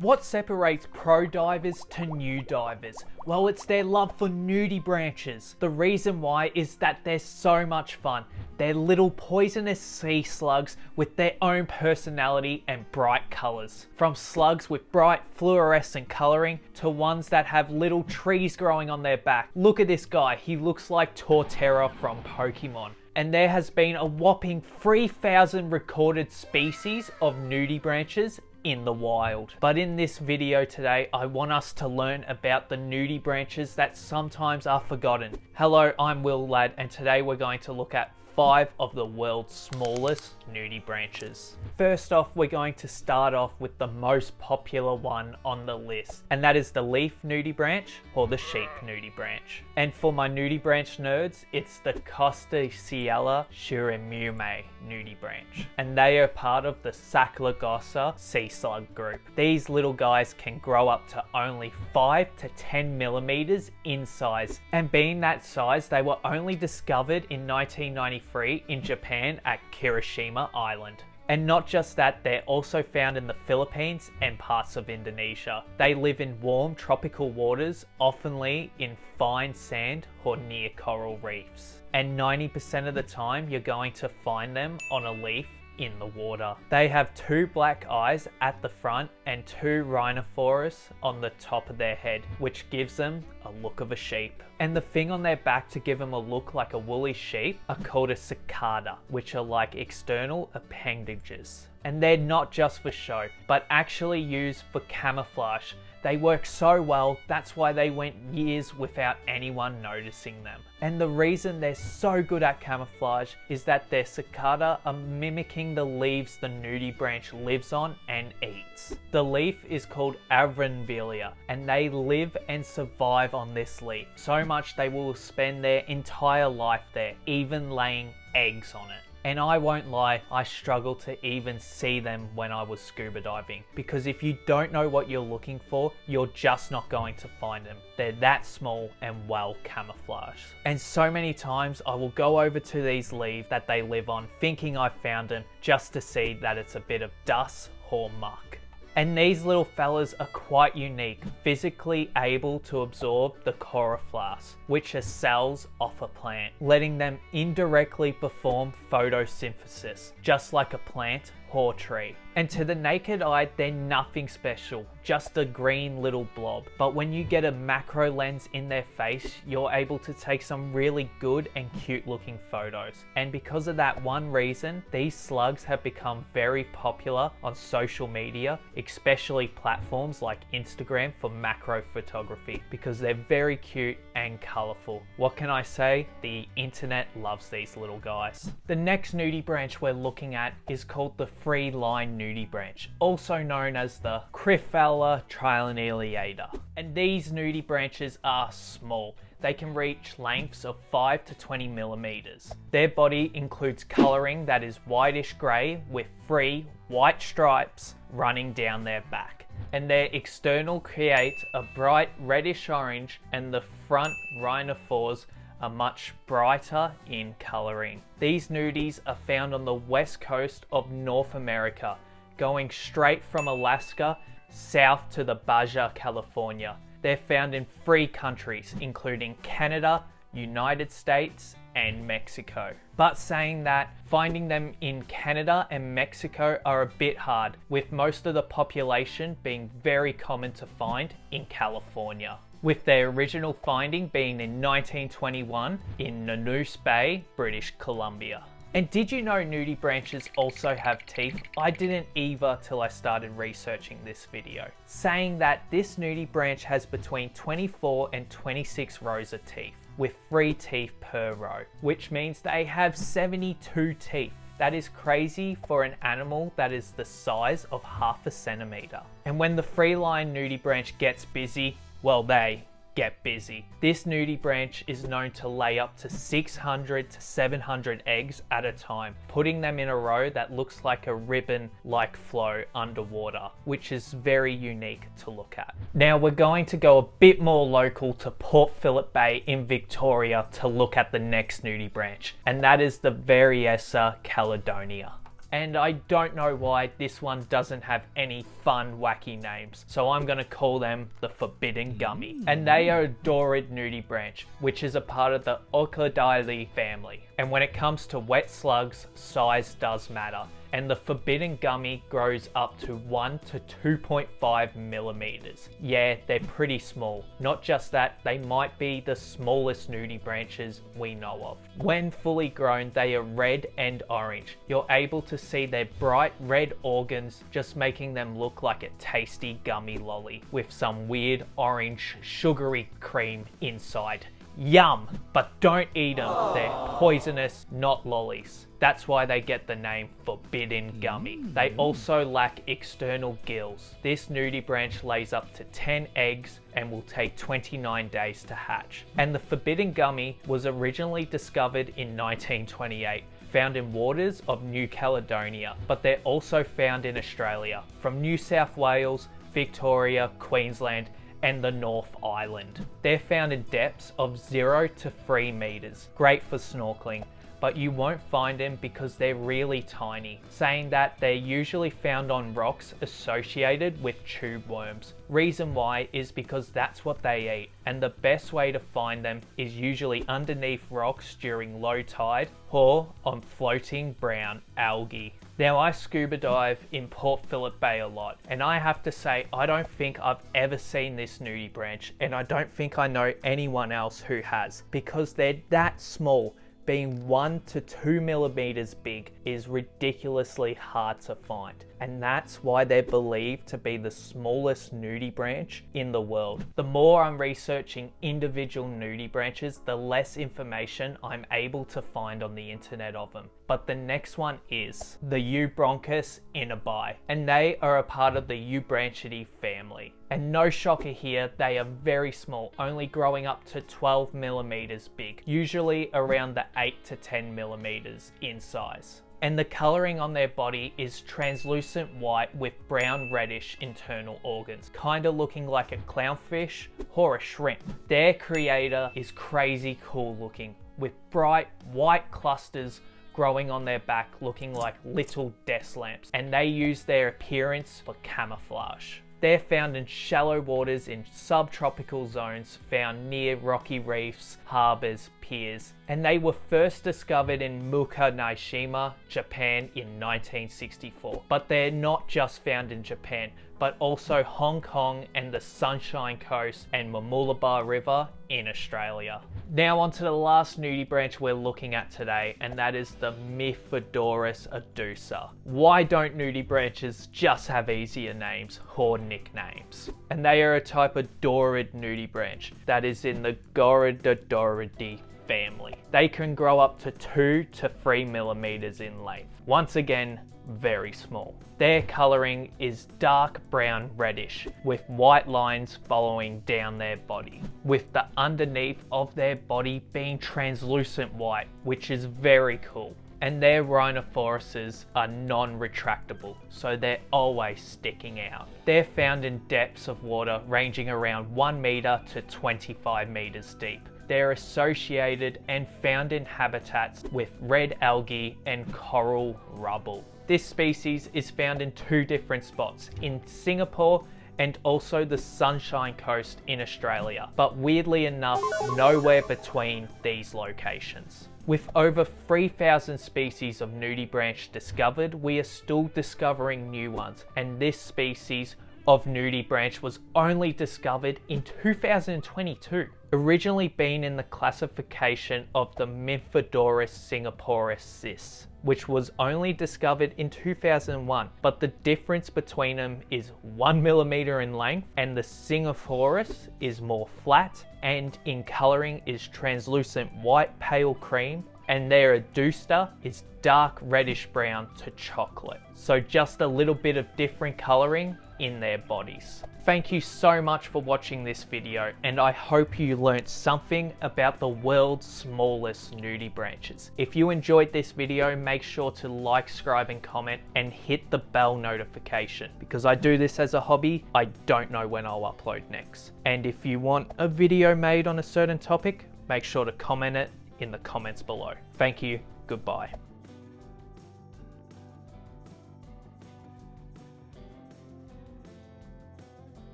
What separates pro divers to new divers? Well, it's their love for nudibranchs. The reason why is that they're so much fun. They're little poisonous sea slugs with their own personality and bright colours. From slugs with bright fluorescent colouring to ones that have little trees growing on their back. Look at this guy, he looks like Torterra from Pokemon. And there has been a whopping 3,000 recorded species of nudibranchs in the wild. But in this video today, I want us to learn about the nudibranchs that sometimes are forgotten. Hello, I'm Will Ladd, and today we're going to look at 5 of the world's smallest nudibranchs. First off, we're going to start off with the most popular one on the list, and that is the leaf nudibranch or the sheep nudibranch. And for my nudibranch nerds, it's the Costiciella shurimume nudibranch, and they are part of the Saclagosa sea slug group. These little guys can grow up to only 5 to 10 millimeters in size, and being that size, they were only discovered in 1993 in Japan at Kirishima Island. And not just that, they're also found in the Philippines and parts of Indonesia. They live in warm tropical waters, oftenly in fine sand or near coral reefs. And 90% of the time, you're going to find them on a leaf in the water. They have 2 black eyes at the front and 2 rhinophorus on the top of their head, which gives them a look of a sheep. And the thing on their back to give them a look like a woolly sheep are called a cicada, which are like external appendages. And they're not just for show, but actually used for camouflage. They work so well, that's why they went years without anyone noticing them. And the reason they're so good at camouflage is that their cicada are mimicking the leaves the nudibranch lives on and eats. The leaf is called Arvenvilia, and they live and survive on this leaf. So much they will spend their entire life there, even laying eggs on it. And I won't lie, I struggle to even see them when I was scuba diving, because if you don't know what you're looking for, you're just not going to find them. They're that small and well camouflaged. And so many times I will go over to these leaves that they live on thinking I found them, just to see that it's a bit of dust or muck. And these little fellas are quite unique, physically able to absorb the chlorophyll, which are cells off a plant, letting them indirectly perform photosynthesis, just like a plant or tree. And to the naked eye, they're nothing special, just a green little blob. But when you get a macro lens in their face, you're able to take some really good and cute looking photos. And because of that one reason, these slugs have become very popular on social media, especially platforms like Instagram for macro photography, because they're very cute and colorful. What can I say? The internet loves these little guys. The next nudibranch we're looking at is called the free line nudibranch, also known as the Cryphella triannuleata. And these nudibranches are small. They can reach lengths of 5 to 20 millimeters. Their body includes coloring that is whitish grey with 3 white stripes running down their back. And their external creates a bright reddish orange, and the front rhinophores are much brighter in colouring. These nudies are found on the west coast of North America, going straight from Alaska south to the Baja California. They're found in 3 countries, including Canada, United States, and Mexico. But saying that, finding them in Canada and Mexico are a bit hard, with most of the population being very common to find in California, with their original finding being in 1921 in Nanoose Bay, British Columbia. And did you know nudibranchs also have teeth? I didn't either till I started researching this video. Saying that this nudibranch has between 24 and 26 rows of teeth, with 3 teeth per row, which means they have 72 teeth. That is crazy for an animal that is the size of half a centimeter. And when the free-line nudibranch gets busy, well, they get busy. This nudibranch is known to lay up to 600 to 700 eggs at a time, putting them in a row that looks like a ribbon-like flow underwater, which is very unique to look at. Now we're going to go a bit more local to Port Phillip Bay in Victoria to look at the next nudibranch, and that is the Variessa caledonia. And I don't know why this one doesn't have any fun, wacky names, so I'm gonna call them the Forbidden Gummy. And they are a Dorid nudibranch, which is a part of the Orchidale family. And when it comes to wet slugs, size does matter. And the Forbidden Gummy grows up to 1 to 2.5 millimeters. Yeah, they're pretty small. Not just that, they might be the smallest nudibranches we know of. When fully grown, they are red and orange. You're able to see their bright red organs, just making them look like a tasty gummy lolly with some weird orange sugary cream inside. Yum! But don't eat them. They're poisonous, not lollies. That's why they get the name Forbidden Gummy. They also lack external gills. This nudibranch lays up to 10 eggs and will take 29 days to hatch. And the Forbidden Gummy was originally discovered in 1928, found in waters of New Caledonia, but they're also found in Australia, from New South Wales, Victoria, Queensland, and the North Island. They're found in depths of 0 to 3 meters, great for snorkeling, but you won't find them because they're really tiny, saying that they're usually found on rocks associated with tube worms. Reason why is because that's what they eat, and the best way to find them is usually underneath rocks during low tide or on floating brown algae. Now, I scuba dive in Port Phillip Bay a lot, and I have to say I don't think I've ever seen this nudibranch, and I don't think I know anyone else who has, because they're that small. Being 1 to 2 millimeters big is ridiculously hard to find, and that's why they're believed to be the smallest nudibranch in the world. The more I'm researching individual nudibranches, the less information I'm able to find on the internet of them. But the next one is the Nudibranchs innerbi, and they are a part of the Nudibranchidae family. And no shocker here, they are very small, only growing up to 12 millimeters big, usually around the 8 to 10 millimeters in size. And the colouring on their body is translucent white with brown reddish internal organs, kinda looking like a clownfish or a shrimp. Their creator is crazy cool looking, with bright white clusters growing on their back looking like little desk lamps, and they use their appearance for camouflage. They're found in shallow waters in subtropical zones found near rocky reefs, harbours, piers, and they were first discovered in Muka Naishima, Japan in 1964. But they're not just found in Japan, but also Hong Kong and the Sunshine Coast and Mooloolaba River in Australia. Now onto the last nudibranch we're looking at today, and that is the Myrmidorus adusa. Why don't nudibranches just have easier names or nicknames? And they are a type of Dorid nudibranch that is in the Goridodoridae family. They can grow up to 2 to 3 millimeters in length. Once again, very small. Their colouring is dark brown reddish with white lines following down their body, with the underneath of their body being translucent white, which is very cool. And their rhinophoruses are non-retractable, so they're always sticking out. They're found in depths of water ranging around 1 meter to 25 meters deep. They're associated and found in habitats with red algae and coral rubble. This species is found in 2 different spots, in Singapore and also the Sunshine Coast in Australia, but weirdly enough, nowhere between these locations. With over 3,000 species of nudibranch discovered, we are still discovering new ones, and this species of nudibranch was only discovered in 2022. Originally being in the classification of the Myrmidorus singaporensis, which was only discovered in 2001, but the difference between them is 1 millimeter in length, and the Singaporus is more flat and in colouring is translucent white pale cream, and their adusta is dark reddish brown to chocolate. So just a little bit of different colouring in their bodies. Thank you so much for watching this video, and I hope you learnt something about the world's smallest nudibranches. If you enjoyed this video, make sure to like, subscribe and comment and hit the bell notification, because I do this as a hobby. I don't know when I'll upload next. And if you want a video made on a certain topic, make sure to comment it in the comments below. Thank you, goodbye.